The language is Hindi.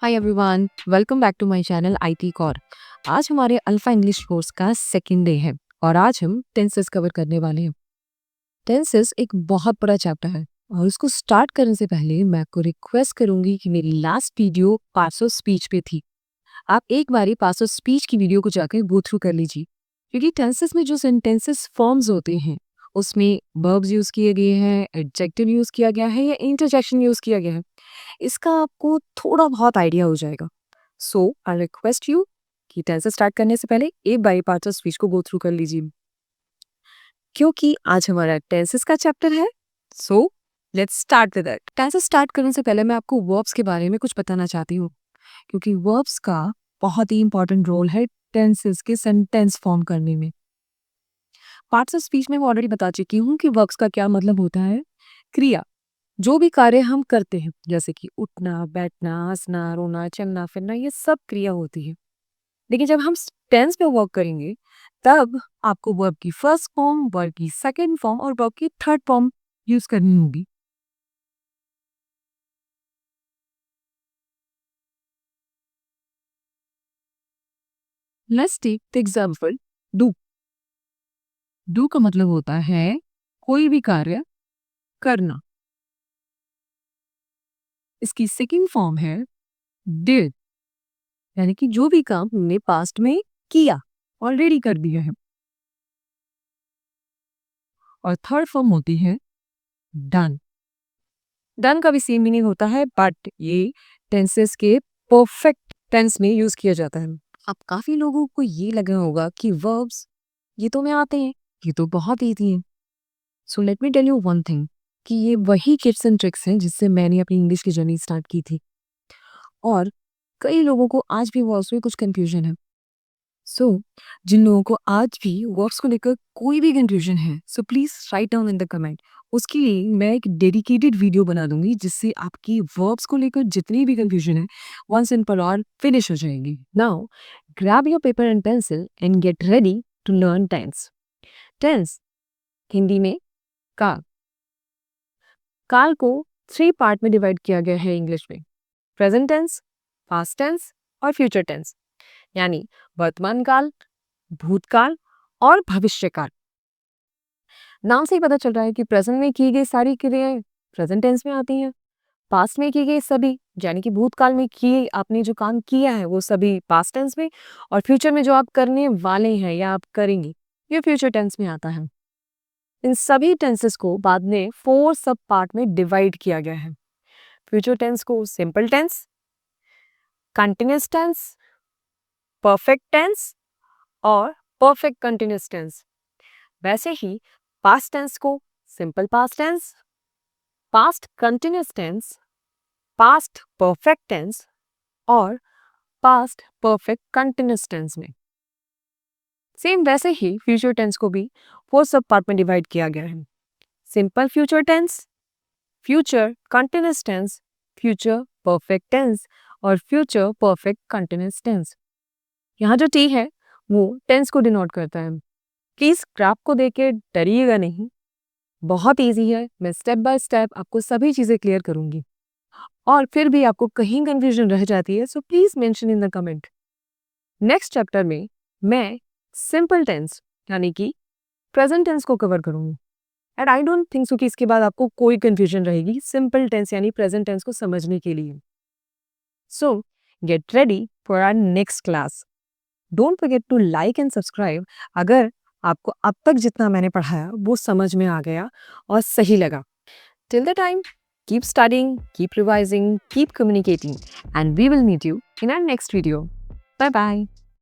Hi everyone, welcome back to my channel IT core. आज हमारे अल्फा इंग्लिश कोर्स का सेकेंड डे है और आज हम टेंसेस कवर करने वाले हैं। टेंसेस एक बहुत बड़ा चैप्टर है और उसको स्टार्ट करने से पहले मैं आपको रिक्वेस्ट करूंगी कि मेरी last video parts of speech पे थी। आप एक बारी पार्ट्स ऑफ स्पीच की वीडियो को जाकर गो थ्रू कर लीजिए, क्योंकि टेंसेस में जो सेंटेंसेस फॉर्म्स होते हैं उसमें वर्ब्स यूज किए गए हैं, एडजेक्टिव यूज किया गया है या इंटरजेक्शन यूज किया गया है, इसका आपको थोड़ा बहुत आइडिया हो जाएगा। सो आई रिक्वेस्ट यू कि टेंसेस स्टार्ट करने से पहले एक बारी पार्ट्स ऑफ स्पीच को गो थ्रू कर लीजिए, क्योंकि आज हमारा टेंसेस का चैप्टर है। So let's start with it. Tenses start करने से पहले मैं आपको वर्ब्स के बारे में कुछ बताना चाहती हूँ, क्योंकि वर्ब्स का बहुत ही इंपॉर्टेंट रोल है टेंसेस के सेंटेंस फॉर्म करने में। पार्ट्स ऑफ स्पीच में मैं ऑलरेडी बता चुकी हूँ कि वर्ब्स का क्या मतलब होता है। क्रिया, जो भी कार्य हम करते हैं जैसे कि उठना, बैठना, हंसना, रोना, चलना फिरना, ये सब क्रिया होती है। लेकिन जब हम टेंस में वर्क करेंगे तब आपको वर्ब की फर्स्ट फॉर्म, वर्ब की सेकंड फॉर्म और वर्ब की थर्ड फॉर्म यूज करनी होगी। Let's take the example do. Do का मतलब होता है कोई भी कार्य करना। इसकी सेकंड फॉर्म है डिड, यानी कि जो भी काम हमने पास्ट में किया, ऑलरेडी कर दिया है। और थर्ड फॉर्म होती है डन। डन का भी सेम मीनिंग होता है, बट ये टेंसेस के परफेक्ट टेंस में यूज किया जाता है। अब काफी लोगों को ये लगा होगा कि वर्ब्स ये तो मैं आते हैं, ये तो बहुत ईजी है। So let me tell you one thing कि ये वही टिप्स एंड ट्रिक्स हैं जिससे मैंने अपनी इंग्लिश की जर्नी स्टार्ट की थी, और कई लोगों को आज भी वर्ब्स में कुछ कंफ्यूजन है। सो जिन लोगों को आज भी वर्ब्स को लेकर कोई भी कंफ्यूजन है, so please write down in the comment. उसके लिए मैं एक डेडिकेटेड वीडियो बना दूंगी जिससे आपकी वर्ब्स को लेकर जितनी भी कंफ्यूजन है once and for all finish हो जाएगी। Now grab your paper and pencil and get ready to learn tense. Tense Hindi में काल। काल को 3 पार्ट में डिवाइड किया गया है इंग्लिश में: प्रेजेंट टेंस, पास्ट टेंस और फ्यूचर टेंस, यानी वर्तमान काल, भूतकाल और भविष्य काल। नाम से ही पता चल रहा है कि प्रेजेंट में की गई सारी क्रियाएं प्रेजेंट टेंस में आती हैं, पास्ट में की गई सभी, यानी कि भूतकाल में किए आपने जो काम किया है वो सभी पास्ट टेंस में, और फ्यूचर में जो आप करने वाले हैं या आप करेंगे ये फ्यूचर टेंस में आता है। इन सभी टेंसेस को बाद में 4 सब पार्ट में डिवाइड किया गया है। फ्यूचर टेंस को simple tense, continuous tense, perfect tense और परफेक्ट कंटिन्यूअस टेंस। वैसे ही पास्ट टेंस को simple past tense, past continuous tense, past perfect tense और पास्ट परफेक्ट कंटिन्यूअस टेंस में। सेम वैसे ही फ्यूचर टेंस को भी 4 सब पार्ट में डिवाइड किया गया है: simple future tense, future continuous tense, future perfect tense और फ्यूचर परफेक्ट कंटिन्यूअस टेंस। यहाँ जो टी है वो टेंस को डिनोट करता है। प्लीज ग्राफ को देख के डरिएगा नहीं, बहुत इजी है। मैं स्टेप बाय स्टेप आपको सभी चीजें क्लियर करूंगी, और फिर भी आपको कहीं कंफ्यूजन रह जाती है so please mention in the comment. Next chapter में मैं सिंपल टेंस यानी कि प्रेजेंट टेंस को कवर करूंगी, and I don't think so कि इसके बाद आपको कोई कंफ्यूजन रहेगी सिंपल टेंस यानी प्रेजेंट टेंस को समझने के लिए। So get ready for our next class. Don't forget to like and subscribe अगर आपको अब तक जितना मैंने पढ़ाया वो समझ में आ गया और सही लगा। Till the time, keep studying, keep revising, keep communicating, and we will meet you in our next video. Bye bye.